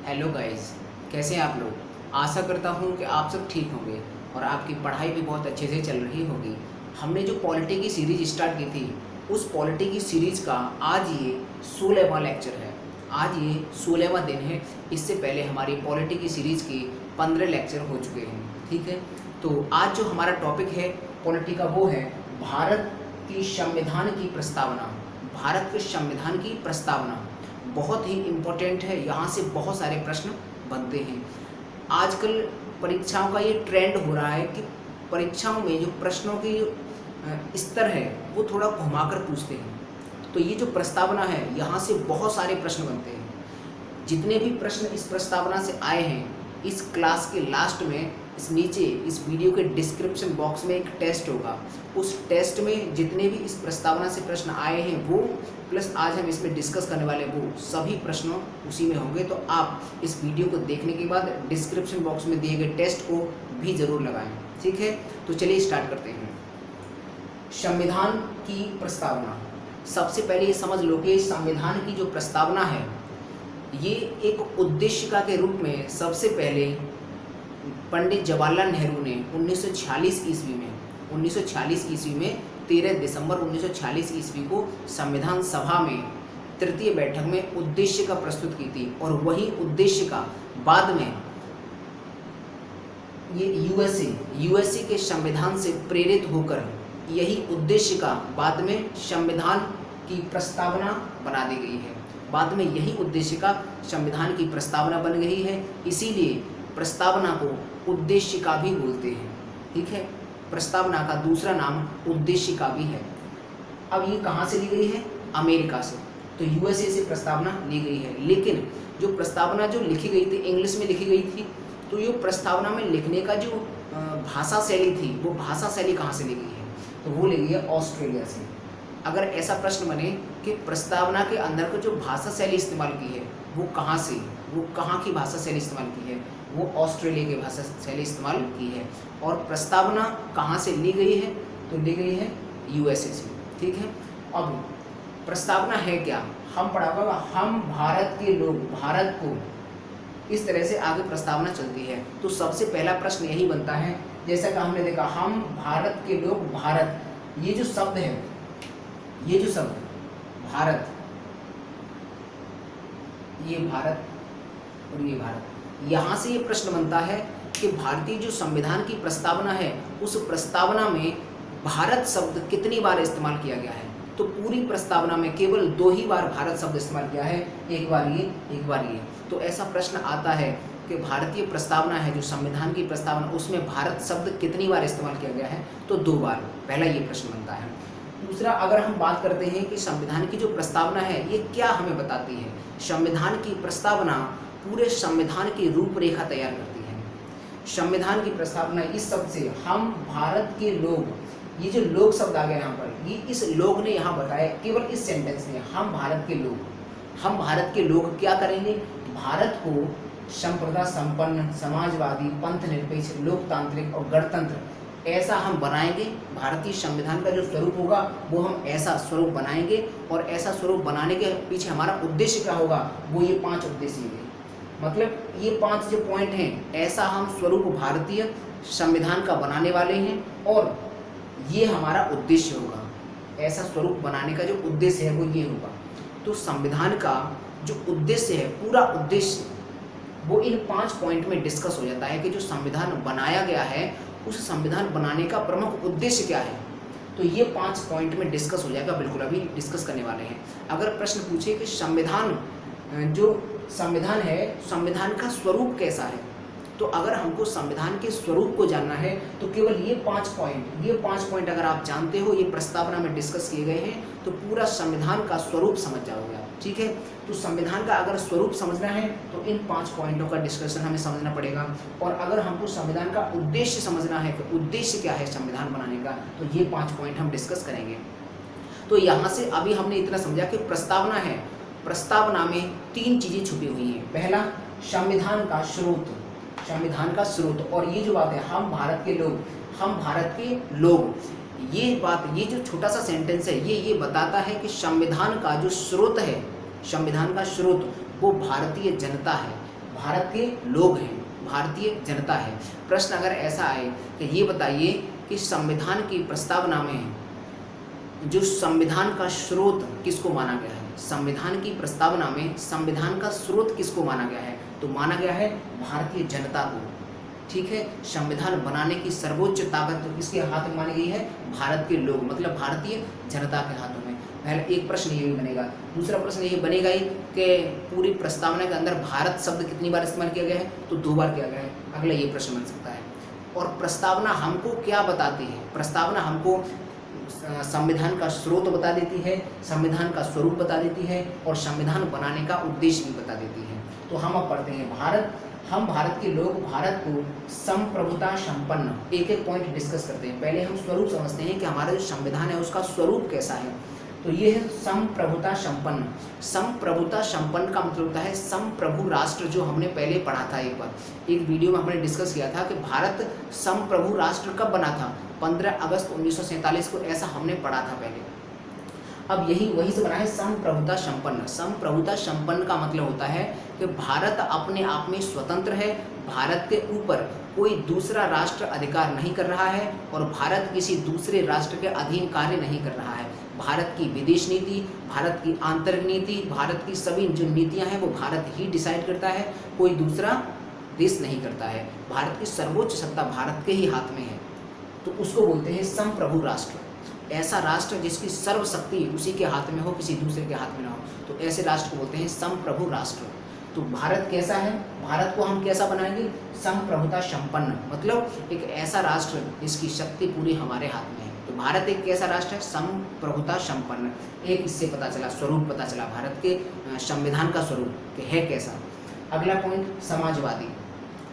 Hello guys, कैसे हैं आप लोग। आशा करता हूं कि आप सब ठीक होंगे और आपकी पढ़ाई भी बहुत अच्छे से चल रही होगी। हमने जो पॉलिटी की सीरीज स्टार्ट की थी, उस पॉलिटी की सीरीज़ का आज ये 16वां लेक्चर है। आज ये 16वां दिन है। इससे पहले हमारी पॉलिटी की सीरीज़ के 15 लेक्चर हो चुके हैं। ठीक है, तो आज जो हमारा टॉपिक है पॉलिटी का वो है भारत की संविधान की प्रस्तावना। भारत के संविधान की प्रस्तावना बहुत ही इम्पोर्टेंट है। यहाँ से बहुत सारे प्रश्न बनते हैं। आजकल परीक्षाओं का ये ट्रेंड हो रहा है कि परीक्षाओं में जो प्रश्नों की स्तर है वो थोड़ा घुमाकर पूछते हैं। तो ये जो प्रस्तावना है यहाँ से बहुत सारे प्रश्न बनते हैं। जितने भी प्रश्न इस प्रस्तावना से आए हैं, इस क्लास के लास्ट में इस नीचे इस वीडियो के डिस्क्रिप्शन बॉक्स में एक टेस्ट होगा। उस टेस्ट में जितने भी इस प्रस्तावना से प्रश्न आए हैं वो प्लस आज हम इसमें डिस्कस करने वाले वो सभी प्रश्नों उसी में होंगे। तो आप इस वीडियो को देखने के बाद डिस्क्रिप्शन बॉक्स में दिए गए टेस्ट को भी ज़रूर लगाएं। ठीक है, तो चलिए स्टार्ट करते हैं। संविधान की प्रस्तावना। सबसे पहले ये समझ लो कि संविधान की जो प्रस्तावना है ये एक उद्देशिका के रूप में सबसे पहले पंडित जवाहरलाल नेहरू ने 1946 ईस्वी में 13 दिसंबर 1946 ईस्वी को संविधान सभा में तृतीय बैठक में उद्देशिका प्रस्तुत की थी। और वही उद्देशिका बाद में ये यूएसए के संविधान से प्रेरित होकर यही उद्देशिका बाद में संविधान की प्रस्तावना बना दी गई है। बाद में यही उद्देशिका संविधान की प्रस्तावना बन गई है। इसीलिए प्रस्तावना को उद्देशिका भी बोलते हैं। ठीक है, प्रस्तावना का दूसरा नाम उद्देशिका भी है। अब ये कहाँ से ली गई है? अमेरिका से। तो यूएसए से प्रस्तावना ली गई है। लेकिन जो प्रस्तावना जो लिखी गई थी इंग्लिश में लिखी गई थी, तो ये प्रस्तावना में लिखने का जो भाषा शैली थी वो भाषा शैली कहाँ से ली गई है? तो वो ली गई है ऑस्ट्रेलिया से। अगर ऐसा प्रश्न बने कि प्रस्तावना के अंदर को जो भाषा शैली इस्तेमाल की है वो कहाँ से, वो कहाँ की भाषा शैली इस्तेमाल की है? वो ऑस्ट्रेलिया की भाषा शैली इस्तेमाल की है। और प्रस्तावना कहाँ से ली गई है? तो ली गई है यूएसए से। ठीक है, अब प्रस्तावना है क्या? हम पढ़ा होगा हम भारत के लोग, भारत को इस तरह से आगे प्रस्तावना चलती है। तो सबसे पहला प्रश्न यही बनता है, जैसा कि हमने देखा हम भारत के लोग, भारत ये जो शब्द है, ये जो शब्द भारत, ये भारत और ये भारत, यहाँ से ये प्रश्न बनता है कि भारतीय जो संविधान की प्रस्तावना है उस प्रस्तावना में भारत शब्द कितनी बार इस्तेमाल किया गया है? तो पूरी प्रस्तावना में केवल 2 ही बार भारत शब्द इस्तेमाल किया है, एक बार ये, एक बार ये। तो ऐसा प्रश्न आता है कि भारतीय प्रस्तावना है जो संविधान की प्रस्तावना, उसमें भारत शब्द कितनी बार इस्तेमाल किया गया है? तो 2 बार। पहला ये प्रश्न बनता है। दूसरा, अगर हम बात करते हैं कि संविधान की जो प्रस्तावना है ये क्या हमें बताती है? संविधान की प्रस्तावना पूरे संविधान की रूपरेखा तैयार करती है। संविधान की प्रस्तावना इस शब्द से हम भारत के लोग, ये जो लोग शब्द आ गया यहाँ पर, ये इस लोग ने यहाँ बताया केवल इस सेंटेंस में, हम भारत के लोग, हम भारत के लोग क्या करेंगे? भारत को संप्रदा संपन्न, समाजवादी, पंथ निरपेक्ष, लोकतांत्रिक और गणतंत्र ऐसा हम बनाएंगे। भारतीय संविधान का जो स्वरूप होगा वो हम ऐसा स्वरूप बनाएंगे। और ऐसा स्वरूप बनाने के पीछे हमारा उद्देश्य क्या होगा? वो ये 5 उद्देश्य हैं। मतलब ये 5 जो पॉइंट हैं, ऐसा हम स्वरूप भारतीय संविधान का बनाने वाले हैं और ये हमारा उद्देश्य होगा। ऐसा स्वरूप बनाने का जो उद्देश्य है वो ये होगा। तो संविधान का जो उद्देश्य है, पूरा उद्देश्य वो इन 5 पॉइंट में डिस्कस हो जाता है कि जो संविधान बनाया गया है उस संविधान बनाने का प्रमुख उद्देश्य क्या है। तो ये 5 पॉइंट में डिस्कस हो जाएगा, बिल्कुल अभी डिस्कस करने वाले हैं। अगर प्रश्न पूछे कि संविधान, जो संविधान है, संविधान का स्वरूप कैसा है, तो अगर हमको संविधान के स्वरूप को जानना है तो केवल ये 5 पॉइंट अगर आप जानते हो, ये प्रस्तावना में डिस्कस किए गए हैं, तो पूरा संविधान का स्वरूप समझ जाओगे आप। ठीक है, तो संविधान का अगर स्वरूप समझना है तो इन 5 पॉइंटों का डिस्कशन हमें समझना पड़ेगा। और अगर हमको संविधान का उद्देश्य समझना है कि उद्देश्य क्या है संविधान बनाने का, तो ये 5 पॉइंट हम डिस्कस करेंगे। तो यहाँ से अभी हमने इतना समझा कि प्रस्तावना है, प्रस्तावना में 3 चीज़ें छुपी हुई हैं। पहला, संविधान का स्रोत, संविधान का स्रोत। और ये जो बात है हम भारत के लोग, हम भारत के लोग, ये बात, ये जो छोटा सा सेंटेंस है ये बताता है कि संविधान का जो स्रोत है, संविधान का स्रोत वो भारतीय जनता है। भारत के लोग हैं, भारतीय जनता है। प्रश्न अगर ऐसा आए कि ये बताइए कि संविधान की प्रस्तावना में जो संविधान का स्रोत किसको माना गया है, संविधान की प्रस्तावना में संविधान का स्रोत किसको माना गया है, तो माना गया है भारतीय जनता को। ठीक है, संविधान बनाने की सर्वोच्च ताकत किसके हाथ में मानी गई है, भारत के लोग, मतलब भारतीय जनता के हाथों में। पहले एक प्रश्न ये भी बनेगा। दूसरा प्रश्न ये बनेगा ही कि पूरी प्रस्तावना के अंदर भारत शब्द कितनी बार इस्तेमाल किया गया है, तो 2 बार किया गया है। अगला ये प्रश्न बन सकता है। और प्रस्तावना हमको क्या बताती है, प्रस्तावना हमको संविधान का स्रोत बता देती है, संविधान का स्वरूप बता देती है और संविधान बनाने का उद्देश्य भी बता देती है। तो हम अब पढ़ते हैं हम भारत के लोग भारत को संप्रभुता संपन्न, एक एक पॉइंट डिस्कस करते हैं। पहले हम स्वरूप समझते हैं कि हमारा जो संविधान है उसका स्वरूप कैसा है। तो ये है संप्रभुता संपन्न। संप्रभुता संपन्न का मतलब होता है संप्रभु राष्ट्र, जो हमने पहले पढ़ा था एक वीडियो में हमने डिस्कस किया था कि भारत संप्रभु राष्ट्र कब बना था, 15 अगस्त 1947 को, ऐसा हमने पढ़ा था पहले। अब वही से बना है संप्रभुता संपन्न। संप्रभुता संपन्न का मतलब होता है कि भारत अपने आप में स्वतंत्र है, भारत के ऊपर कोई दूसरा राष्ट्र अधिकार नहीं कर रहा है और भारत किसी दूसरे राष्ट्र के अधीन कार्य नहीं कर रहा है। भारत की विदेश नीति, भारत की आंतरिक नीति, भारत की सभी जो नीतियां हैं वो भारत ही डिसाइड करता है, कोई दूसरा देश नहीं करता है। भारत की सर्वोच्च सत्ता भारत के ही हाथ में है, तो उसको बोलते हैं संप्रभु राष्ट्र। ऐसा राष्ट्र जिसकी सर्वशक्ति उसी के हाथ में हो, किसी दूसरे के हाथ में ना हो, तो ऐसे राष्ट्र को बोलते हैं संप्रभु राष्ट्र। तो भारत कैसा है, भारत को हम कैसा बनाएंगे, संप्रभुता संपन्न, मतलब एक ऐसा राष्ट्र जिसकी शक्ति पूरी हमारे हाथ में है। तो भारत एक कैसा राष्ट्र है, संप्रभुता संपन्न। एक इससे पता चला, स्वरूप पता चला भारत के संविधान का स्वरूप कि है कैसा। अगला पॉइंट, समाजवादी।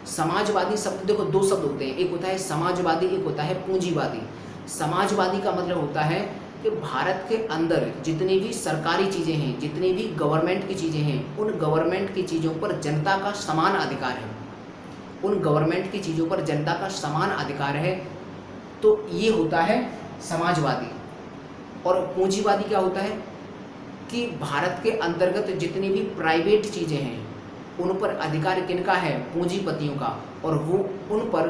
समाजवादी शब्द देखो, 2 शब्द होते हैं, एक होता है समाजवादी, एक होता है पूंजीवादी। समाजवादी का मतलब होता है कि भारत के अंदर जितनी भी सरकारी चीज़ें हैं, जितनी भी गवर्नमेंट की चीज़ें हैं, उन गवर्नमेंट की चीज़ों पर जनता का समान अधिकार है, उन गवर्नमेंट की चीज़ों पर जनता का समान अधिकार है। तो ये होता है समाजवादी। और पूंजीवादी क्या होता है कि भारत के अंतर्गत जितनी भी प्राइवेट चीज़ें हैं उन पर अधिकार किनका है, पूंजीपतियों का, और वो उन पर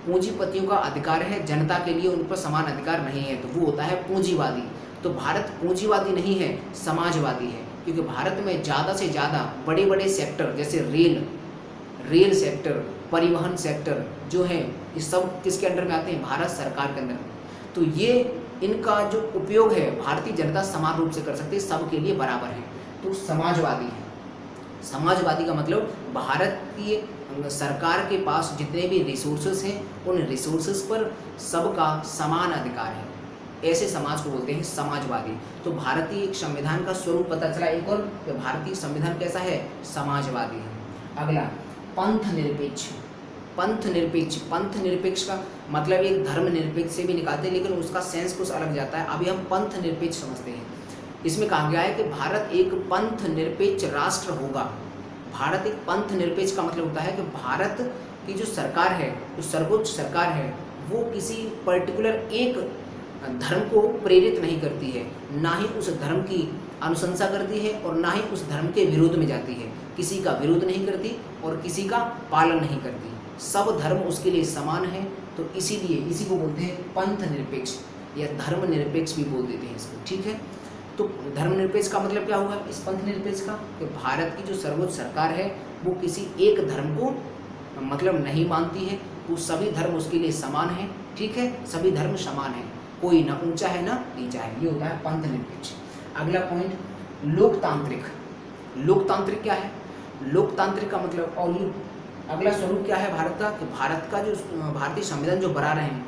पूंजीपतियों का अधिकार है, जनता के लिए उन पर समान अधिकार नहीं है, तो वो होता है पूंजीवादी। तो भारत पूंजीवादी नहीं है, समाजवादी है, क्योंकि भारत में ज़्यादा से ज़्यादा बड़े बड़े सेक्टर जैसे रेल सेक्टर, परिवहन सेक्टर जो है, ये सब किसके अंडर में आते हैं, भारत सरकार के अंदर में। तो ये इनका जो उपयोग है भारतीय जनता समान रूप से कर सकती है, सबके लिए बराबर है, तो समाजवादी है। समाजवादी का मतलब भारत की सरकार के पास जितने भी रिसोर्सेज हैं उन रिसोर्सेज पर सबका समान अधिकार है, ऐसे समाज को बोलते हैं समाजवादी। तो भारतीय एक संविधान का स्वरूप पता चला एक और, कि भारतीय संविधान कैसा है, समाजवादी है। अगला, पंथ निरपेक्ष। पंथ निरपेक्ष का मतलब एक धर्म निरपेक्ष से भी निकालते हैं, लेकिन उसका सेंस कुछ अलग जाता है। अभी हम पंथ निरपेक्ष समझते हैं। इसमें कहा गया है कि भारत एक पंथ निरपेक्ष राष्ट्र होगा। भारत एक पंथ निरपेक्ष का मतलब होता है कि भारत की जो सरकार है, जो सर्वोच्च सरकार है, वो किसी पर्टिकुलर एक धर्म को प्रेरित नहीं करती है, ना ही उस धर्म की अनुशंसा करती है और ना ही उस धर्म के विरोध में जाती है। किसी का विरोध नहीं करती और किसी का पालन नहीं करती, सब धर्म उसके लिए समान है। तो इसीलिए इसी को बोलते हैं पंथ निरपेक्ष या धर्म निरपेक्ष भी बोल देते हैं इसको। ठीक है, तो धर्मनिरपेक्ष का मतलब क्या हुआ इस पंथ निरपेक्ष का, कि भारत की जो सर्वोच्च सरकार है वो किसी एक धर्म को मतलब नहीं मानती है, वो सभी धर्म उसके लिए समान है। ठीक है, सभी धर्म समान है, कोई ना ऊंचा है ना नीचा है, ये होता है पंथ निरपेक्ष। अगला पॉइंट, लोकतांत्रिक। लोकतांत्रिक क्या है, लोकतांत्रिक का मतलब, और ये अगला स्वरूप क्या है भारत का, कि भारत का जो भारतीय संविधान जो बना रहे हैं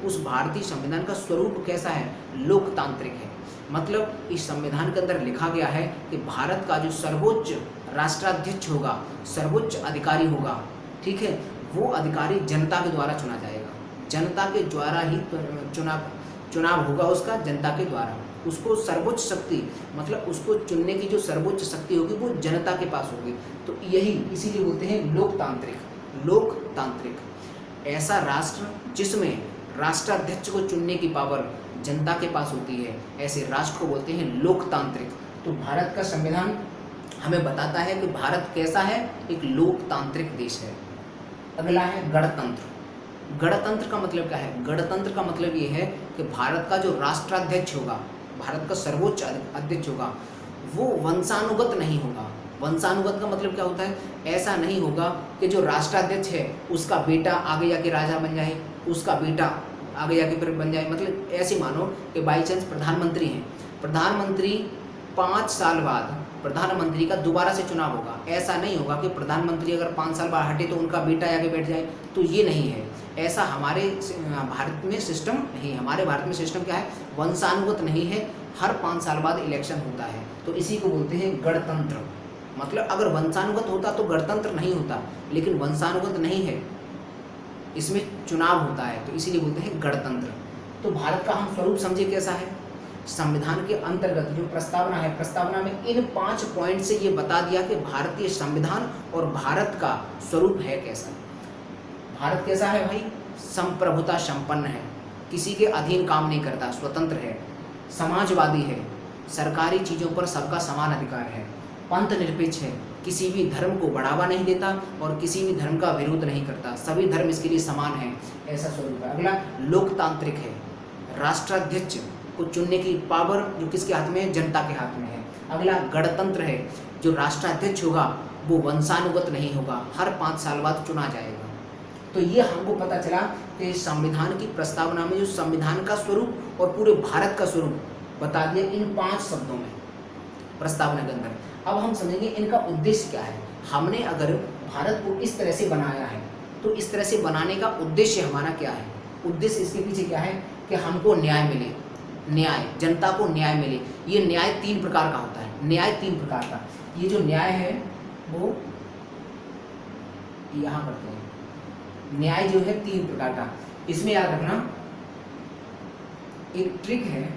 उस भारतीय संविधान का स्वरूप कैसा है, लोकतांत्रिक है। मतलब इस संविधान के अंदर लिखा गया है कि भारत का जो सर्वोच्च राष्ट्राध्यक्ष होगा, सर्वोच्च अधिकारी होगा, ठीक है, वो अधिकारी जनता के द्वारा चुना जाएगा, जनता के द्वारा ही चुनाव होगा उसका, जनता के द्वारा। उसको सर्वोच्च शक्ति मतलब उसको चुनने की जो सर्वोच्च शक्ति होगी वो जनता के पास होगी। तो यही इसीलिए बोलते हैं लोकतांत्रिक। लोकतांत्रिक ऐसा राष्ट्र जिसमें राष्ट्राध्यक्ष को चुनने की पावर जनता के पास होती है, ऐसे राष्ट्र को बोलते हैं लोकतांत्रिक। तो भारत का संविधान हमें बताता है कि भारत कैसा है, एक लोकतांत्रिक देश है। अगला है गणतंत्र। गणतंत्र का मतलब क्या है? गणतंत्र का मतलब ये है कि भारत का जो राष्ट्राध्यक्ष होगा, भारत का सर्वोच्च अध्यक्ष होगा, वो वंशानुगत नहीं होगा। वंशानुगत का मतलब क्या होता है? ऐसा नहीं होगा कि जो राष्ट्राध्यक्ष है उसका बेटा आगे जाके राजा बन जाए, उसका बेटा आगे जाके फिर बन जाए। मतलब ऐसे मानो कि बाई चांस प्रधानमंत्री हैं, प्रधानमंत्री 5 साल बाद प्रधानमंत्री का दोबारा से चुनाव होगा। ऐसा नहीं होगा कि प्रधानमंत्री अगर 5 साल बाद हटे तो उनका बेटा आगे बैठ जाए, तो ये नहीं है। ऐसा हमारे भारत में सिस्टम नहीं है। हमारे भारत में सिस्टम क्या है? वंशानुगत नहीं है, हर 5 साल बाद इलेक्शन होता है, तो इसी को बोलते हैं गणतंत्र। मतलब अगर वंशानुगत होता तो गणतंत्र नहीं होता, लेकिन वंशानुगत नहीं है, इसमें चुनाव होता है, तो इसीलिए बोलते हैं गणतंत्र। तो भारत का हम स्वरूप समझे कैसा है? संविधान के अंतर्गत जो प्रस्तावना है, प्रस्तावना में इन 5 पॉइंट से ये बता दिया कि भारतीय संविधान और भारत का स्वरूप है कैसा। भारत कैसा है भाई? संप्रभुता संपन्न है, किसी के अधीन काम नहीं करता, स्वतंत्र है, समाजवादी है, सरकारी चीज़ों पर सबका समान अधिकार है, पंथ निरपेक्ष है, किसी भी धर्म को बढ़ावा नहीं देता और किसी भी धर्म का विरोध नहीं करता, सभी धर्म इसके लिए समान है, ऐसा स्वरूप है। अगला लोकतांत्रिक है, राष्ट्राध्यक्ष को चुनने की पावर जो किसके हाथ में है? जनता के हाथ में है। अगला गणतंत्र है, जो राष्ट्राध्यक्ष होगा वो वंशानुगत नहीं होगा, हर 5 साल बाद चुना जाएगा। तो ये हमको पता चला कि संविधान की प्रस्तावना में जो संविधान का स्वरूप और पूरे भारत का स्वरूप बता दिया इन 5 शब्दों में प्रस्तावना के अंदर। अब हम समझेंगे इनका उद्देश्य क्या है। हमने अगर भारत को इस तरह से बनाया है तो इस तरह से बनाने का उद्देश्य हमारा क्या है? उद्देश्य इसके पीछे क्या है कि हमको न्याय मिले, न्याय, जनता को न्याय मिले। ये न्याय 3 प्रकार का होता है, न्याय 3 प्रकार का। ये जो न्याय है वो यहाँ करते हैं, न्याय जो है 3 प्रकार का। इसमें याद रखना एक ट्रिक है,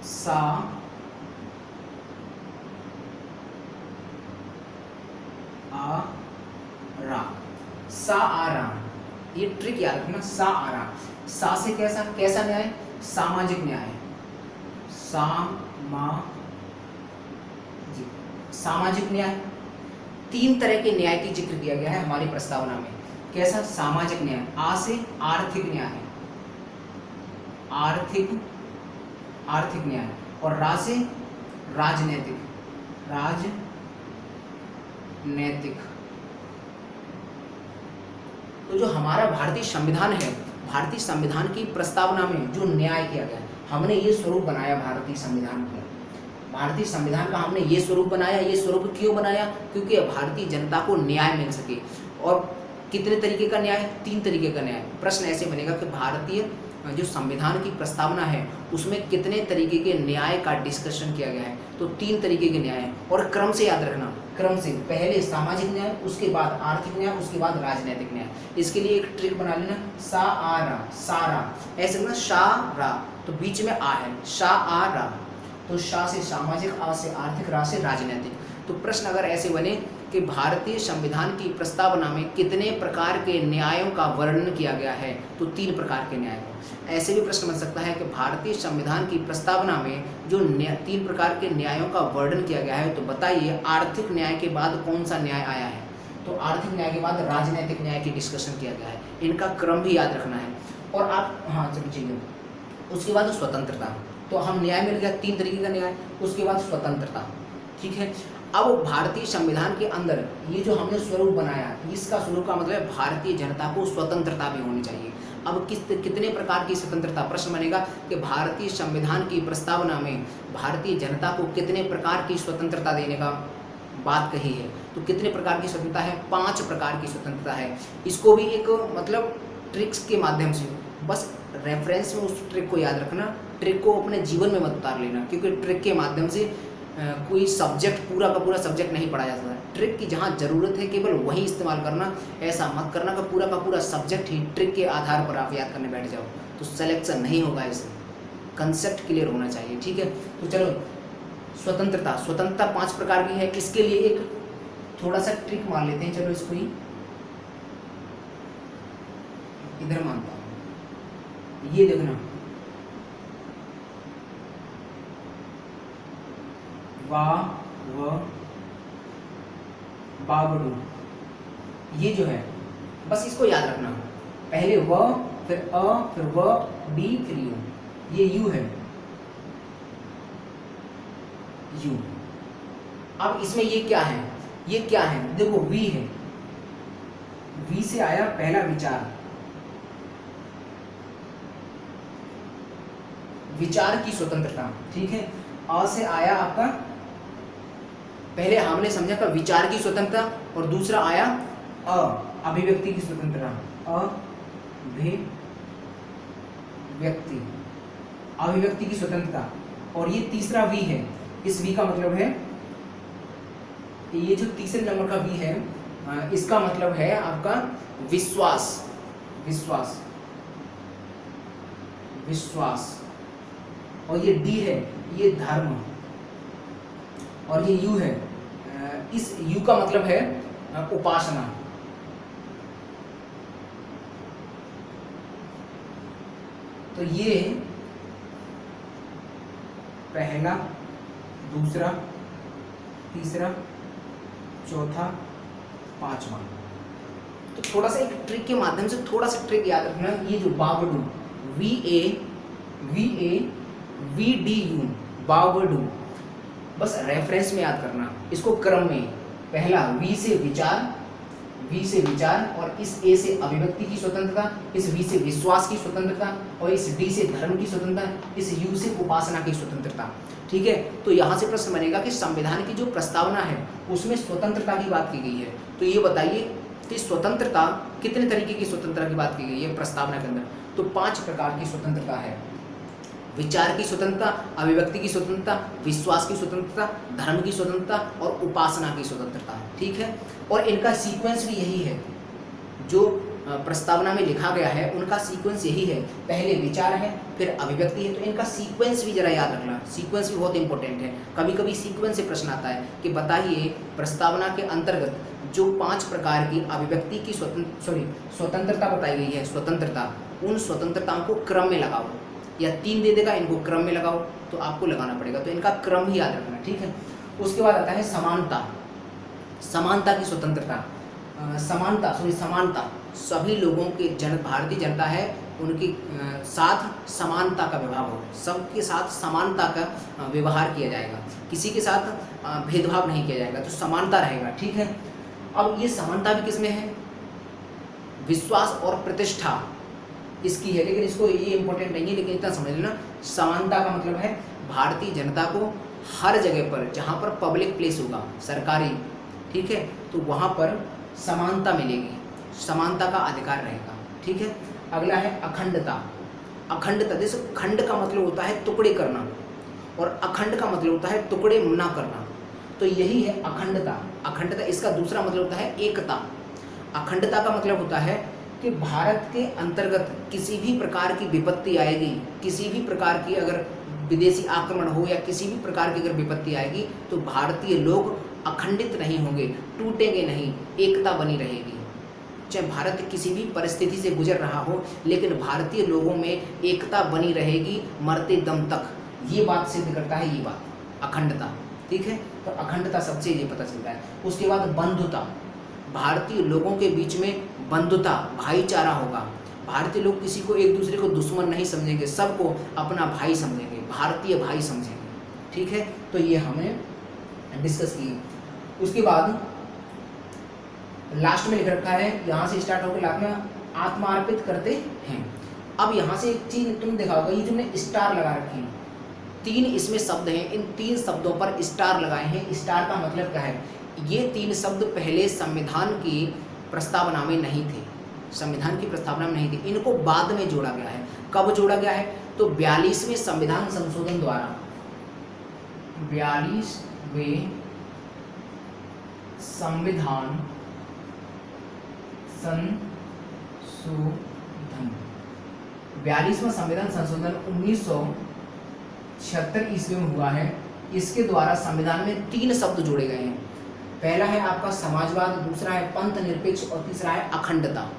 सा आ रा, सा आ रा, ये ट्रिक याद रखना, सा आ रा। सा से कैसा कैसा न्याय? सामाजिक न्याय, सामाजिक न्याय। 3 तरह के न्याय की जिक्र किया गया है हमारी प्रस्तावना में। कैसा? सामाजिक न्याय। आ से आर्थिक न्याय, आर्थिक न्याय। और रा से राजनैतिक, तो जो हमारा भारतीय संविधान है, भारतीय संविधान की प्रस्तावना में जो न्याय किया गया, हमने ये स्वरूप बनाया भारतीय संविधान का। भारतीय संविधान का हमने ये स्वरूप बनाया। ये स्वरूप क्यों बनाया? क्योंकि भारतीय जनता को न्याय मिल सके। और कितने तरीके का न्याय? 3 तरीके का न्याय। प्रश्न ऐसे बनेगा कि भारतीय जो संविधान की प्रस्तावना है उसमें कितने तरीके के न्याय का डिस्कशन किया गया है? तो 3 तरीके के न्याय हैं। और क्रम से याद रखना, क्रम से, पहले सामाजिक न्याय, उसके बाद आर्थिक न्याय, उसके बाद राजनीतिक न्याय। इसके लिए एक ट्रिक बना लेना, सा आ रा, सारा, ऐसे ना, शा रा, तो बीच में आ है, शा आ रा, तो शा से सामाजिक, आ से आर्थिक, रा से राजनीतिक। तो प्रश्न अगर ऐसे बने कि भारतीय संविधान की प्रस्तावना में कितने प्रकार के न्यायों का वर्णन किया गया है, तो 3 प्रकार के न्याय। ऐसे भी प्रश्न बन सकता है कि भारतीय संविधान की प्रस्तावना में जो 3 प्रकार के न्यायों का वर्णन किया गया है, तो बताइए आर्थिक न्याय के बाद कौन सा न्याय आया है? तो आर्थिक न्याय के बाद राजनीतिक न्याय की डिस्कशन किया गया है। इनका क्रम भी याद रखना है। और आप, हाँ चलो ठीक है, उसके बाद स्वतंत्रता। तो हम न्याय मिल गया 3 तरीके का न्याय, उसके बाद स्वतंत्रता, ठीक है। अब भारतीय संविधान के अंदर ये जो हमने स्वरूप बनाया, इसका स्वरूप का मतलब भारतीय जनता को स्वतंत्रता भी होनी चाहिए। अब कितने प्रकार की स्वतंत्रता? प्रश्न बनेगा कि भारतीय संविधान की प्रस्तावना में भारतीय जनता को कितने प्रकार की स्वतंत्रता देने का बात कही है? तो कितने प्रकार की स्वतंत्रता है? 5 प्रकार की स्वतंत्रता है। इसको भी एक मतलब ट्रिक्स के माध्यम से, बस रेफरेंस में उस ट्रिक को याद रखना, ट्रिक को अपने जीवन में मत उतार लेना, क्योंकि ट्रिक के माध्यम से कोई सब्जेक्ट, पूरा का पूरा सब्जेक्ट नहीं पढ़ा जा सकता। ट्रिक की जहाँ ज़रूरत है केवल वही इस्तेमाल करना। ऐसा मत करना कि पूरा का पूरा सब्जेक्ट ही ट्रिक के आधार पर आप याद करने बैठ जाओ, तो सिलेक्शन नहीं होगा। इसे कंसेप्ट क्लियर होना चाहिए, ठीक है। तो चलो, स्वतंत्रता 5 प्रकार की है। इसके लिए एक थोड़ा सा ट्रिक मान लेते हैं। चलो इसको ही इधर मानता हूँ, ये देखना, वा व बावडू, ये जो है बस इसको याद रखना, पहले व फिर अ फिर व डी फिर यू, ये यू है यू। अब इसमें ये क्या है, ये क्या है, देखो वी है, वी से आया पहला विचार, विचार की स्वतंत्रता, ठीक है। अ से आया आपका, पहले हमने समझा था विचार की स्वतंत्रता, और दूसरा आया अभिव्यक्ति की स्वतंत्रता, अभिव्यक्ति की स्वतंत्रता, और ये तीसरा वी है। इस वी का मतलब है, ये जो तीसरे नंबर का वी है, इसका मतलब है आपका विश्वास, विश्वास, विश्वास। और ये डी है, ये धर्म, और ये यू है, इस यू का मतलब है उपासना। तो ये पहला, दूसरा, तीसरा, चौथा, पांचवा। तो थोड़ा सा एक ट्रिक के माध्यम से थोड़ा सा ट्रिक याद रखना, ये जो बावडू, V A V D U, बावडू, बस रेफरेंस में याद करना, इसको क्रम में, पहला वी से विचार, वी से विचार, और इस ए से अभिव्यक्ति की स्वतंत्रता, इस वी से विश्वास की स्वतंत्रता, और इस डी से धर्म की स्वतंत्रता, इस यू से उपासना की स्वतंत्रता, ठीक है। तो यहाँ से प्रश्न बनेगा कि संविधान की जो प्रस्तावना है उसमें स्वतंत्रता की बात की गई है, तो ये बताइए कि स्वतंत्रता कितने तरीके की स्वतंत्रता की बात की गई है प्रस्तावना के अंदर। तो 5 प्रकार की स्वतंत्रता है, विचार की स्वतंत्रता, अभिव्यक्ति की स्वतंत्रता, विश्वास की स्वतंत्रता, धर्म की स्वतंत्रता और उपासना की स्वतंत्रता, ठीक है। और इनका सीक्वेंस भी यही है, जो प्रस्तावना में लिखा गया है उनका सीक्वेंस यही है, पहले विचार है फिर अभिव्यक्ति है। तो इनका सीक्वेंस भी जरा याद रखना, सीक्वेंस भी बहुत इंपॉर्टेंट है। कभी कभी सीक्वेंस से प्रश्न आता है कि बताइए प्रस्तावना के अंतर्गत जो 5 प्रकार की अभिव्यक्ति की स्वतंत्रता बताई गई है, स्वतंत्रता, उन स्वतंत्रताओं को क्रम में लगाओ, या 3 दे देगा, इनको क्रम में लगाओ, तो आपको लगाना पड़ेगा, तो इनका क्रम ही याद रखना, ठीक है। उसके बाद आता है समानता, समानता की स्वतंत्रता, समानता, सभी लोगों के भारतीय जनता है उनके साथ समानता का व्यवहार हो, सबके साथ समानता का व्यवहार किया जाएगा, किसी के साथ भेदभाव नहीं किया जाएगा, तो समानता रहेगा, ठीक है। अब ये समानता भी किसमें है, विश्वास और प्रतिष्ठा इसकी है, लेकिन इसको ये इंपॉर्टेंट नहीं है, लेकिन इतना समझ लेना, समानता का मतलब है भारतीय जनता को हर जगह पर जहाँ पर पब्लिक प्लेस होगा, सरकारी, ठीक है, तो वहाँ पर समानता मिलेगी, समानता का अधिकार रहेगा, ठीक है। अगला है अखंडता, अखंडता, जैसे खंड का मतलब होता है टुकड़े करना, और अखंड का मतलब होता है टुकड़े ना करना, तो यही है अखंडता। अखंडता, इसका दूसरा मतलब होता है एकता। अखंडता का मतलब होता है कि भारत के अंतर्गत किसी भी प्रकार की विपत्ति आएगी, किसी भी प्रकार की अगर विदेशी आक्रमण हो या किसी भी प्रकार की अगर विपत्ति आएगी, तो भारतीय लोग अखंडित नहीं होंगे, टूटेंगे नहीं, एकता बनी रहेगी। चाहे भारत किसी भी परिस्थिति से गुजर रहा हो, लेकिन भारतीय लोगों में एकता बनी रहेगी मरते दम तक, ये बात सिद्ध करता है ये बात, अखंडता, ठीक है। तो अखंडता सबसे ये पता चलता है। उसके बाद बंधुता, भारतीय लोगों के बीच में बंधुता, भाईचारा होगा, भारतीय लोग किसी को एक दूसरे को दुश्मन नहीं समझेंगे, सबको अपना भाई समझेंगे, भारतीय भाई समझेंगे, ठीक है। तो ये हमें डिस्कस की। उसके बाद लास्ट में लिख रखा है, यहाँ से स्टार्ट होकर लास्ट में आत्मार्पित करते हैं। अब यहाँ से एक चीज तुम देखा होगा, ये जो मैंने स्टार लगा रखी है, 3 इसमें शब्द हैं, इन 3 शब्दों पर स्टार लगाए हैं। स्टार का मतलब क्या है, ये 3 शब्द पहले संविधान की प्रस्तावना में नहीं थे, संविधान की प्रस्तावना में नहीं थे, इनको बाद में जोड़ा गया है। कब जोड़ा गया है, तो 42वें संविधान संशोधन द्वारा, 42वें संविधान संशोधन, 42वां संविधान संशोधन 1976 ईस्वी में हुआ है। इसके द्वारा संविधान में 3 शब्द जोड़े गए हैं। पहला है आपका समाजवाद, दूसरा है पंथ निरपेक्ष और तीसरा है अखंडता,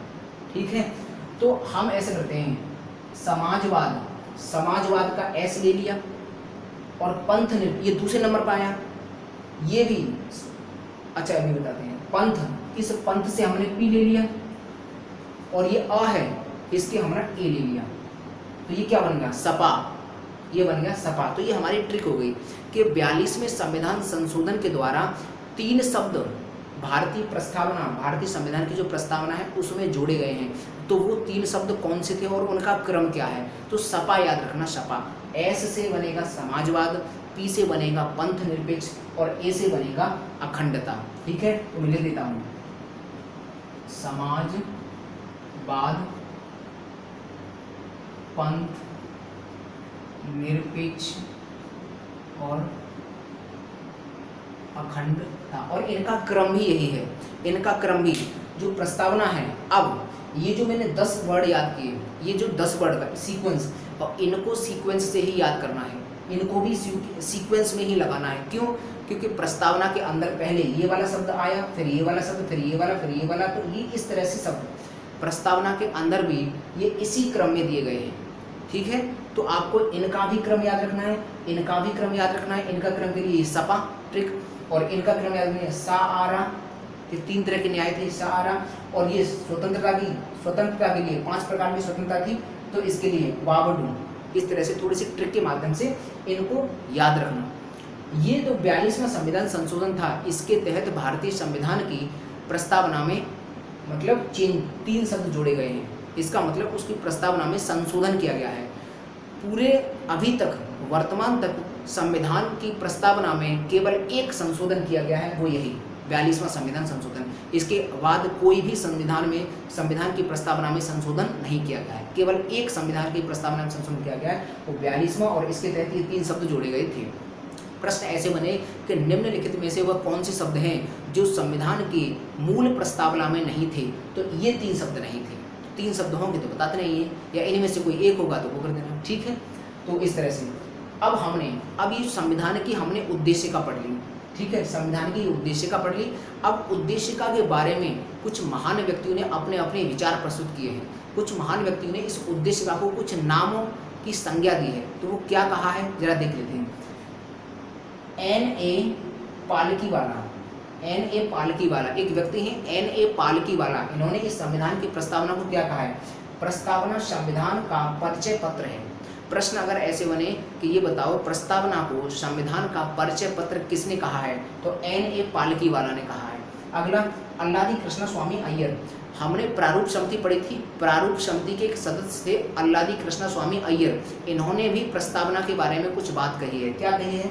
ठीक है। तो हम ऐसे करते हैं, समाजवाद, समाजवाद का एस ले लिया, और पंथ ये दूसरे नंबर पर आया, ये भी, अच्छा अभी बताते हैं। पंथ, इस पंथ से हमने पी ले लिया, और ये अ है, इसके हमने ए ले लिया, तो ये क्या बन गया? सपा, ये बन गया सपा। तो ये हमारी ट्रिक हो गई कि 42वें संविधान संशोधन के द्वारा 3 शब्द भारतीय प्रस्तावना, भारतीय संविधान की जो प्रस्तावना है उसमें जोड़े गए हैं। तो वो 3 शब्द कौन से थे और उनका क्रम क्या है? तो सपा याद रखना, सपा। एस से बनेगा समाजवाद, पी से बनेगा पंथ निरपेक्ष, और ए से बनेगा अखंडता। ठीक है, तो मैं लिख देता हूँ, समाजवाद, पंथ निरपेक्ष और अखंडता। और इनका क्रम भी यही है, इनका क्रम भी जो प्रस्तावना है। अब ये जो मैंने 10 वर्ड याद किए, ये जो 10 वर्ड का सीक्वेंस, और इनको सीक्वेंस से ही याद करना है, इनको भी सीक्वेंस में ही लगाना है। क्यों? क्योंकि प्रस्तावना के अंदर पहले ये वाला शब्द आया, फिर ये वाला शब्द, फिर ये वाला, फिर ये वाला, तो ये इस तरह से शब्द प्रस्तावना के अंदर भी ये इसी क्रम में दिए गए हैं। ठीक है, तो आपको इनका भी क्रम याद रखना है, इनका भी क्रम याद रखना है। इनका क्रम के लिए सपा ट्रिक, और इनका क्रम याद रखना है सा आरा, ये 3 तरह के न्याय थे, सा आरा। और ये स्वतंत्रता के लिए 5 प्रकार की स्वतंत्रता थी, तो इसके लिए वावडू। इस तरह से थोड़ी सी ट्रिक के माध्यम से इनको याद रखना। ये तो 42वां संविधान संशोधन था, इसके तहत भारतीय संविधान की प्रस्तावना में मतलब 3 शब्द जोड़े गए हैं। इसका मतलब उसकी प्रस्तावना में संशोधन किया गया है। पूरे अभी तक वर्तमान तक संविधान की प्रस्तावना में केवल एक संशोधन किया गया है, वो यही 42वां संविधान संशोधन। इसके बाद कोई भी संविधान की प्रस्तावना में संशोधन नहीं किया गया है। केवल एक संविधान की प्रस्तावना में संशोधन किया गया है, वो 42वां, और इसके तहत ये 3 शब्द जोड़े गए थे। प्रश्न ऐसे बने कि निम्नलिखित में से वह कौन से शब्द हैं जो संविधान की मूल प्रस्तावना में नहीं थे? तो ये 3 शब्द नहीं थे। 3 शब्द होंगे तो बताते नहीं है, या इनमें से कोई एक होगा तो वो कर देना। ठीक है, तो इस तरह से अब ये संविधान की हमने उद्देशिका पढ़ ली। ठीक है, संविधान की उद्देशिका पढ़ ली। अब उद्देशिका के बारे में कुछ महान व्यक्तियों ने अपने अपने विचार प्रस्तुत किए हैं। कुछ महान व्यक्तियों ने इस उद्देशिका को कुछ नामों की संज्ञा दी है। तो वो क्या कहा है जरा देख लेते हैं। N.A. पालकीवाला एक व्यक्ति हैं, N.A. पालकीवाला। इन्होंने इस संविधान की प्रस्तावना को क्या कहा है? प्रस्तावना संविधान का परिचय पत्र है। प्रश्न अगर ऐसे बने कि ये बताओ प्रस्तावना को संविधान का परिचय पत्र किसने कहा है? तो N.A. पालकीवाला ने कहा है। अगला अल्लादी कृष्ण स्वामी अय्यर। हमने प्रारूप समिति पढ़ी थी, प्रारूप समिति के एक सदस्य थे अल्लादी कृष्ण स्वामी अय्यर। इन्होंने भी प्रस्तावना के बारे में कुछ बात कही है। क्या कही है?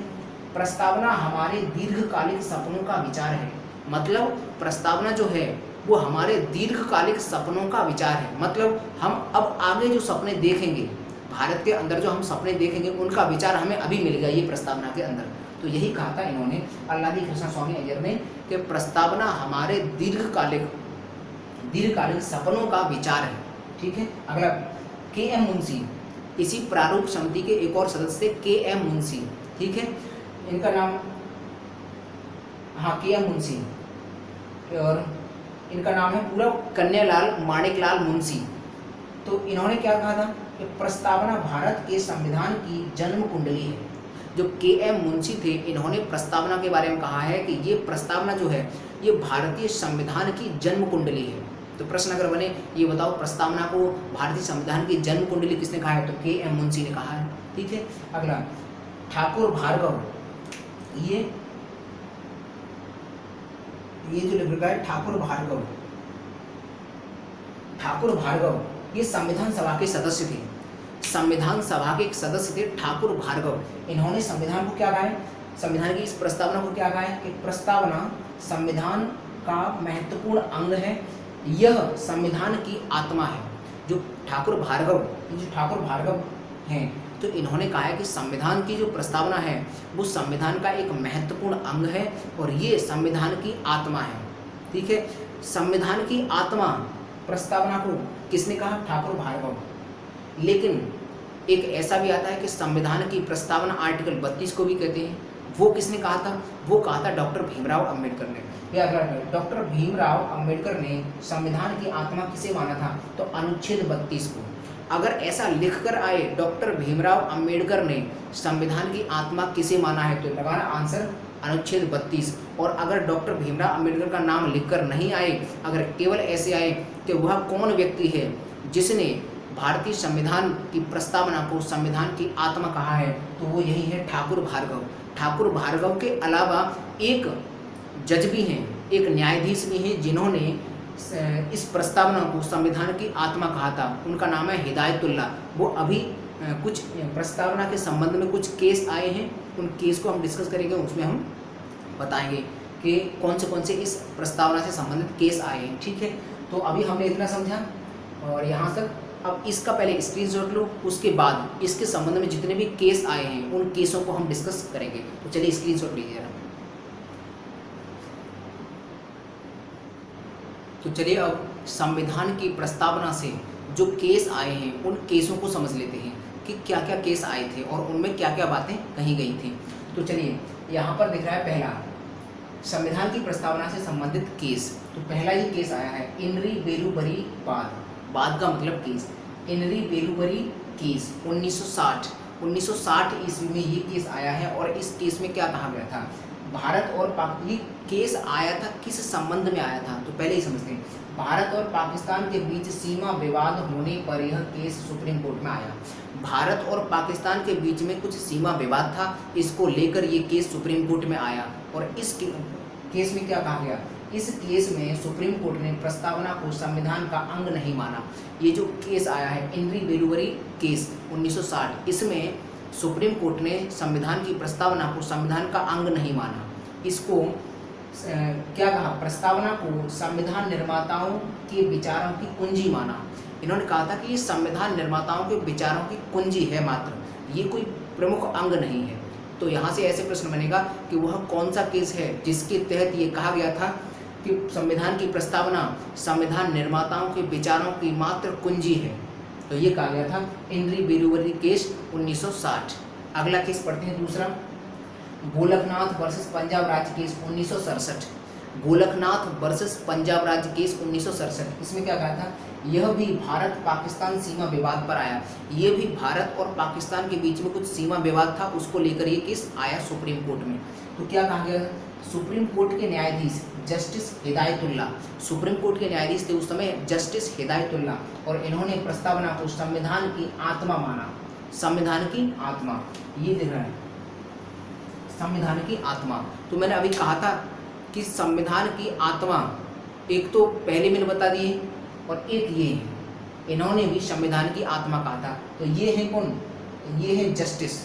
प्रस्तावना हमारे दीर्घकालिक सपनों का विचार है। मतलब प्रस्तावना जो है वो हमारे दीर्घकालिक सपनों का विचार है। मतलब हम अब आगे जो सपने देखेंगे, भारत के अंदर जो हम सपने देखेंगे, उनका विचार हमें अभी मिल गया ये प्रस्तावना के अंदर। तो यही कहा था इन्होंने, अल्लादी कृष्ण स्वामी अय्यर ने, कि प्रस्तावना हमारे दीर्घकालिक सपनों का विचार है। ठीक है, अगला K.M. मुंशी, इसी प्रारूप समिति के एक और सदस्य K.M. मुंशी। ठीक है, इनका नाम K.M. मुंशी, और इनका नाम है पूरा कन्यालाल माणिकलाल मुंशी। तो इन्होंने क्या कहा था कि प्रस्तावना भारत के संविधान की जन्म कुंडली है। जो K.M. मुंशी थे, इन्होंने प्रस्तावना के बारे में कहा है कि ये प्रस्तावना जो है ये भारतीय संविधान की जन्म कुंडली है। तो प्रश्न अगर बने ये बताओ प्रस्तावना को भारतीय संविधान की जन्म कुंडली किसने कहा है? तो K.M. मुंशी ने कहा है। ठीक है, अगला ठाकुर भार्गव। ये जो लिख रखा है ठाकुर भार्गव, ये संविधान सभा के सदस्य थे। संविधान सभा के एक सदस्य थे ठाकुर भार्गव। इन्होंने संविधान को क्या कहा है? संविधान की इस प्रस्तावना को क्या कहा है कि प्रस्तावना संविधान का महत्वपूर्ण अंग है, यह संविधान की आत्मा है। जो ठाकुर भार्गव हैं, तो इन्होंने कहा है कि संविधान की जो प्रस्तावना है वो संविधान का एक महत्वपूर्ण अंग है और ये संविधान की आत्मा है। ठीक है, संविधान की आत्मा प्रस्तावना को किसने कहा? ठाकुर भार्गव। लेकिन एक ऐसा भी आता है कि संविधान की प्रस्तावना आर्टिकल 32 को भी कहते हैं। वो किसने कहा था? वो कहा था डॉक्टर भीमराव अंबेडकर ने। डॉक्टर भीमराव अंबेडकर ने संविधान की आत्मा किसे माना था? तो अनुच्छेद 32 को। अगर ऐसा लिखकर आए डॉक्टर भीमराव अंबेडकर ने संविधान की आत्मा किसे माना है, तो लगाना आंसर अनुच्छेद 32। और अगर डॉक्टर भीमराव अंबेडकर का नाम लिखकर नहीं आए, अगर केवल ऐसे आए कि वह कौन व्यक्ति है जिसने भारतीय संविधान की प्रस्तावना को संविधान की आत्मा कहा है, तो वो यही है ठाकुर भार्गव। ठाकुर भार्गव के अलावा एक जज भी हैं, एक न्यायाधीश भी हैं जिन्होंने इस प्रस्तावना को संविधान की आत्मा कहा था। उनका नाम है हिदायतुल्लाह। वो अभी कुछ प्रस्तावना के संबंध में कुछ केस आए हैं, उन केस को हम डिस्कस करेंगे, उसमें हम बताएंगे कि कौन से इस प्रस्तावना से संबंधित केस आए हैं। ठीक है, तो अभी हमने इतना समझा और यहाँ तक। अब इसका पहले स्क्रीनशॉट लो, उसके बाद इसके संबंध में जितने भी केस आए हैं उन केसों को हम डिस्कस करेंगे। तो चलिए स्क्रीनशॉट लीजिए जरा। तो चलिए अब संविधान की प्रस्तावना से जो केस आए हैं उन केसों को समझ लेते हैं कि क्या क्या केस आए थे और उनमें क्या क्या बातें कही गई थी। तो चलिए यहाँ पर दिख रहा है पहला संविधान की प्रस्तावना से संबंधित केस। तो पहला ही केस आया है इनरी बेरुबरी बाद। बाद का मतलब केस, इनरी बेरुबरी केस 1960 ईस्वी में ये केस आया है। और इस केस में क्या कहा गया था, भारत और ये केस आया था किस संबंध में आया था, तो पहले ही समझते हैं। भारत और पाकिस्तान के बीच सीमा विवाद होने पर यह केस सुप्रीम कोर्ट में आया। भारत और पाकिस्तान के बीच में कुछ सीमा विवाद था, इसको लेकर ये केस सुप्रीम कोर्ट में आया। और इस केस में क्या कहा गया, इस केस में सुप्रीम कोर्ट ने प्रस्तावना को संविधान का अंग नहीं माना। ये जो केस आया है इनरी बेरुबरी केस 1960, इसमें सुप्रीम कोर्ट ने संविधान की प्रस्तावना को संविधान का अंग नहीं माना। इसको क्या कहा, प्रस्तावना को संविधान निर्माताओं के विचारों की कुंजी माना। इन्होंने कहा था कि ये संविधान निर्माताओं के विचारों की कुंजी है मात्र, ये कोई प्रमुख अंग नहीं है। तो यहाँ से ऐसे प्रश्न बनेगा कि वह कौन सा केस है जिसके तहत ये कहा गया था कि संविधान की प्रस्तावना संविधान निर्माताओं के विचारों की मात्र कुंजी है। तो ये कहा गया था इनरी बेरुबरी केस 1960। अगला केस पढ़ते हैं दूसरा, गोलकनाथ वर्सेस पंजाब राज्य केस 1967। गोलकनाथ वर्सेस पंजाब राज्य केस 1967, इसमें क्या कहा था, यह भी भारत पाकिस्तान सीमा विवाद पर आया। ये भी भारत और पाकिस्तान के बीच में कुछ सीमा विवाद था, उसको लेकर ये केस आया सुप्रीम कोर्ट में। तो क्या कहा गया, सुप्रीम कोर्ट के न्यायाधीश जस्टिस हिदायतुल्लाह, सुप्रीम कोर्ट के न्यायाधीश थे उस समय जस्टिस हिदायतुल्लाह, और इन्होंने प्रस्तावना को संविधान की आत्मा माना। संविधान की आत्मा, ये देख रहा है संविधान की आत्मा। तो मैंने अभी कहा था कि संविधान की आत्मा एक तो पहले मैंने बता दिए और एक ये है, इन्होंने भी संविधान की आत्मा कहा था। तो ये है कौन, ये है जस्टिस,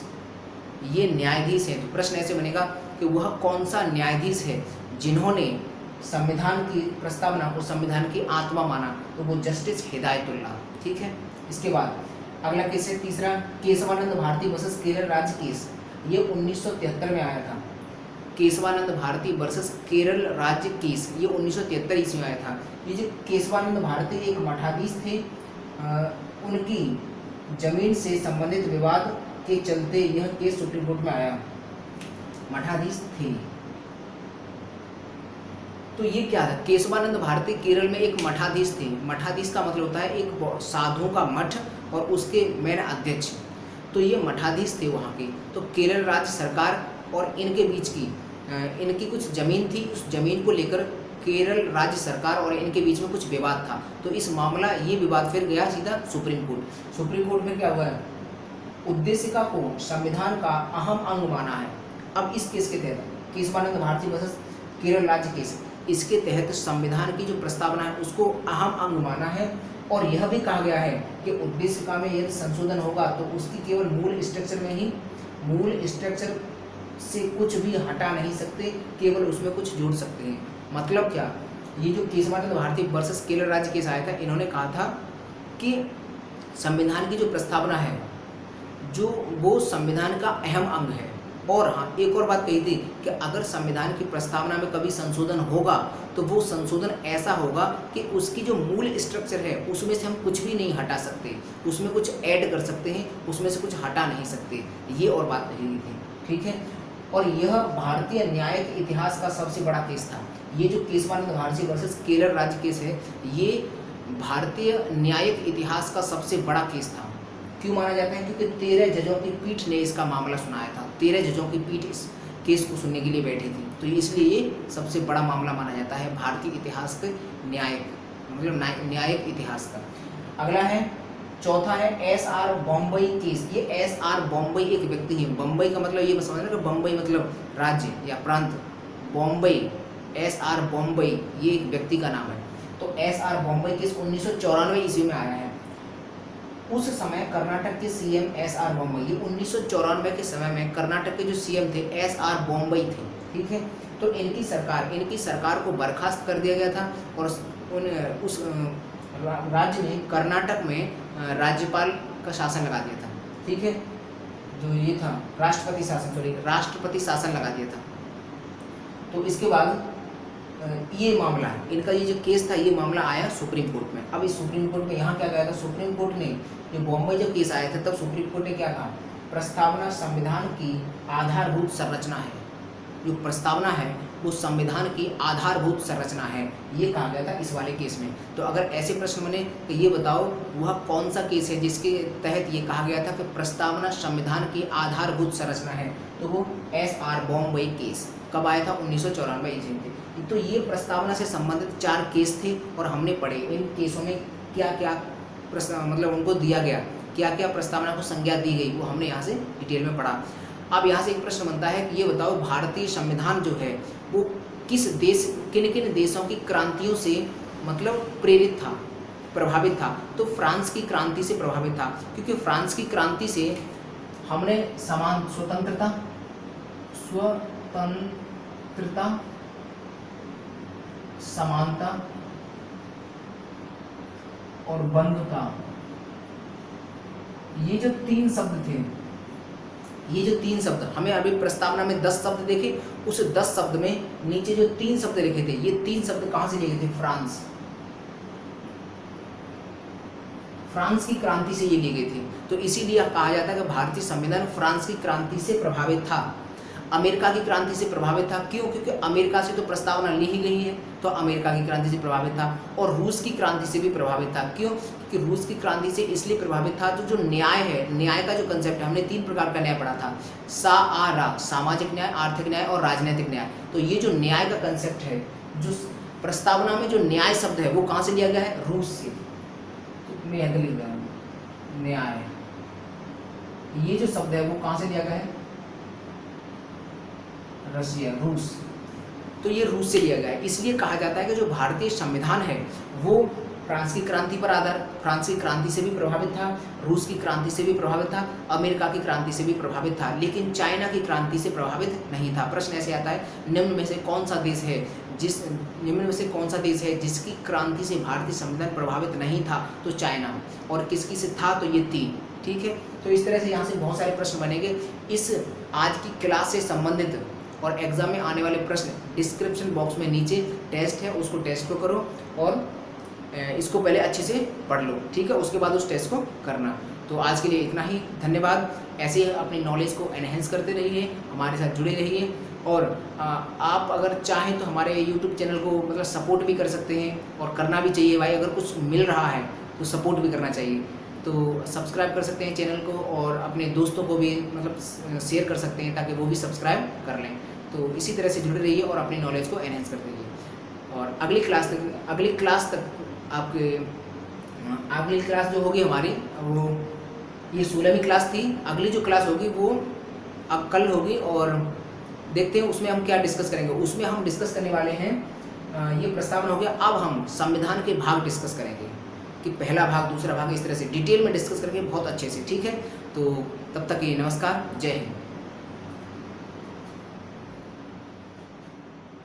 ये न्यायाधीश है। तो प्रश्न ऐसे बनेगा कि वह कौन सा न्यायाधीश है जिन्होंने संविधान की प्रस्तावना को संविधान की आत्मा माना, तो वो जस्टिस हिदायतुल्लाह। ठीक है, इसके बाद अगला केस है तीसरा, केशवानंद भारती वर्सेस केरल राज्य केस। ये 1973 में आया था। केशवानंद भारती वर्सेस केरल राज्य केस, ये 1973 ईस्वी में आया था। ये जो केशवानंद भारती एक मठाधीश थे, उनकी जमीन से संबंधित विवाद के चलते यह केस सुप्रीम कोर्ट में आया। मठाधीश थे, तो ये क्या था, केशवानंद भारती केरल में एक मठाधीश थे। मठाधीश का मतलब होता है एक साधु का मठ और उसके मेन अध्यक्ष। तो ये मठाधीश थे वहाँ के। तो केरल राज्य सरकार और इनके बीच की इनकी कुछ ज़मीन थी, उस ज़मीन को लेकर केरल राज्य सरकार और इनके बीच में कुछ विवाद था। तो इस मामला, ये विवाद फिर गया सीधा सुप्रीम कोर्ट। सुप्रीम कोर्ट में क्या हुआ है, उद्देशिका को संविधान का अहम अंग माना है। अब इस केस के तहत, केशवानंद भारती वर्सेस केरल राज्य केस, इसके तहत संविधान की जो प्रस्तावना है उसको अहम अंग माना है। और यह भी कहा गया है कि उद्देशिका में यदि संशोधन होगा तो उसकी केवल मूल स्ट्रक्चर में ही, मूल स्ट्रक्चर से कुछ भी हटा नहीं सकते, केवल उसमें कुछ जोड़ सकते हैं। मतलब क्या, ये जो केशवानंद भारती वर्सेस केरल राज्य केस आया था, इन्होंने कहा था कि संविधान की जो प्रस्तावना है जो वो संविधान का अहम अंग है। और हाँ, एक और बात कही थी कि अगर संविधान की प्रस्तावना में कभी संशोधन होगा तो वो संशोधन ऐसा होगा कि उसकी जो मूल स्ट्रक्चर है उसमें से हम कुछ भी नहीं हटा सकते, उसमें कुछ ऐड कर सकते हैं, उसमें से कुछ हटा नहीं सकते। ये और बात कही गई थी। ठीक है, और यह भारतीय न्यायिक इतिहास का सबसे बड़ा केस था। ये जो केशवानंद भारती वर्सेस केरल राज्य केस है, ये भारतीय न्यायिक इतिहास का सबसे बड़ा केस था। क्यों माना जाता है, क्योंकि 13 जजों की पीठ ने इसका मामला सुनाया था। 13 जजों की पीठ इस केस को सुनने के लिए बैठी थी। तो इसलिए ये सबसे बड़ा मामला माना जाता है भारतीय इतिहास के न्यायिक मतलब न्यायिक इतिहास का। अगला है, चौथा है SR बॉम्बई केस। ये SR बॉम्बई एक व्यक्ति है। बम्बई का मतलब ये समझना कि बम्बई मतलब राज्य या प्रांत, बॉम्बई SR बॉम्बई ये एक व्यक्ति का नाम है। तो SR बॉम्बई केस 1994 ईस्वी में आया है। उस समय कर्नाटक के CM SR बॉम्बई, ये 1994 के समय में कर्नाटक के जो CM थे SR बॉम्बई थे, ठीक है। तो इनकी सरकार को बर्खास्त कर दिया गया था और उस राज्य में कर्नाटक में राज्यपाल का शासन लगा दिया था, ठीक है। जो ये था राष्ट्रपति शासन लगा दिया था। तो इसके बाद ये मामला है इनका, ये जो केस था ये मामला आया सुप्रीम कोर्ट में। अब इस सुप्रीम कोर्ट में यहाँ क्या कहा था, सुप्रीम कोर्ट ने जो बॉम्बई जब केस आया था तब सुप्रीम कोर्ट ने क्या कहा, प्रस्तावना संविधान की आधारभूत संरचना है। जो प्रस्तावना है वो संविधान की आधारभूत संरचना है, ये कहा गया था इस वाले केस में। तो अगर ऐसे प्रश्न बने तो ये बताओ वह कौन सा केस है जिसके तहत ये कहा गया था कि प्रस्तावना संविधान की आधारभूत संरचना है, तो वो SR बॉम्बई केस कब आया था, 1994 ईस्वी में। तो ये प्रस्तावना से संबंधित 4 केस थे और हमने पढ़े इन केसों में क्या क्या मतलब उनको दिया गया, क्या क्या प्रस्तावना को संज्ञा दी गई, वो हमने यहाँ से डिटेल में पढ़ा। अब यहाँ से एक प्रश्न बनता है कि ये बताओ भारतीय संविधान जो है वो किन किन देशों की क्रांतियों से मतलब प्रेरित था, प्रभावित था। तो फ्रांस की क्रांति से प्रभावित था, क्योंकि फ्रांस की क्रांति से हमने स्वतंत्रता, समानता और बंधुता, ये जो 3 शब्द थे, ये जो 3 शब्द हमें अभी प्रस्तावना में 10 शब्द देखे, उस 10 शब्द में नीचे जो 3 शब्द लिखे थे, ये 3 शब्द कहां से लिए थे, फ्रांस की क्रांति से ये लिए गए थे। तो इसीलिए कहा जाता है कि भारतीय संविधान फ्रांस की क्रांति से प्रभावित था, अमेरिका की क्रांति से प्रभावित था। क्यों? क्योंकि अमेरिका से तो प्रस्तावना ली ही गई है, तो अमेरिका की क्रांति से प्रभावित था। और रूस की क्रांति से भी प्रभावित था। क्यों? क्योंकि रूस की क्रांति से इसलिए प्रभावित था, जो न्याय है, न्याय का जो कंसेप्ट है, हमने 3 प्रकार का न्याय पढ़ा था, सामाजिक न्याय, आर्थिक न्याय और राजनीतिक न्याय। तो ये जो न्याय का कंसेप्ट है, जो प्रस्तावना में जो न्याय शब्द है वो कहाँ से लिया गया है, रूस से। न्याय, ये जो शब्द है वो कहाँ से लिया गया है, रशिया, रूस। तो ये रूस से लिया गया है। इसलिए कहा जाता है कि जो भारतीय संविधान है वो फ्रांस की क्रांति पर फ्रांस की क्रांति से भी प्रभावित था, रूस की क्रांति से भी प्रभावित था, अमेरिका की क्रांति से भी प्रभावित था, लेकिन चाइना की क्रांति से प्रभावित नहीं था। प्रश्न ऐसे आता है, निम्न में से कौन सा देश है जिसकी क्रांति से भारतीय संविधान प्रभावित नहीं था, तो चाइना। और किसकी से था, तो ये 3, ठीक है। तो इस तरह से यहाँ से बहुत सारे प्रश्न बनेंगे। इस आज की क्लास से संबंधित और एग्जाम में आने वाले प्रश्न डिस्क्रिप्शन बॉक्स में नीचे टेस्ट है, उसको टेस्ट को करो और इसको पहले अच्छे से पढ़ लो, ठीक है। उसके बाद उस टेस्ट को करना। तो आज के लिए इतना ही, धन्यवाद। ऐसे ही अपनी नॉलेज को एनहेंस करते रहिए, हमारे साथ जुड़े रहिए। और आप अगर चाहें तो हमारे यूट्यूब चैनल को मतलब सपोर्ट भी कर सकते हैं, और करना भी चाहिए भाई। अगर कुछ मिल रहा है तो सपोर्ट भी करना चाहिए। तो सब्सक्राइब कर सकते हैं चैनल को, और अपने दोस्तों को भी मतलब शेयर कर सकते हैं ताकि वो भी सब्सक्राइब कर लें। तो इसी तरह से जुड़े रहिए और अपनी नॉलेज को एनहेंस करते रहिए। और अगली क्लास तक आपके अगली क्लास जो होगी हमारी, वो ये 16वीं क्लास थी। अगली जो क्लास होगी वो अब कल होगी, और देखते हैं उसमें हम क्या डिस्कस करेंगे। उसमें हम डिस्कस करने वाले हैं, ये प्रस्तावना हो गया। अब हम संविधान के भाग डिस्कस करेंगे कि पहला भाग, दूसरा भाग, इस तरह से डिटेल में डिस्कस करेंगे बहुत अच्छे से, ठीक है। तो तब तक ये नमस्कार, जय हिंद।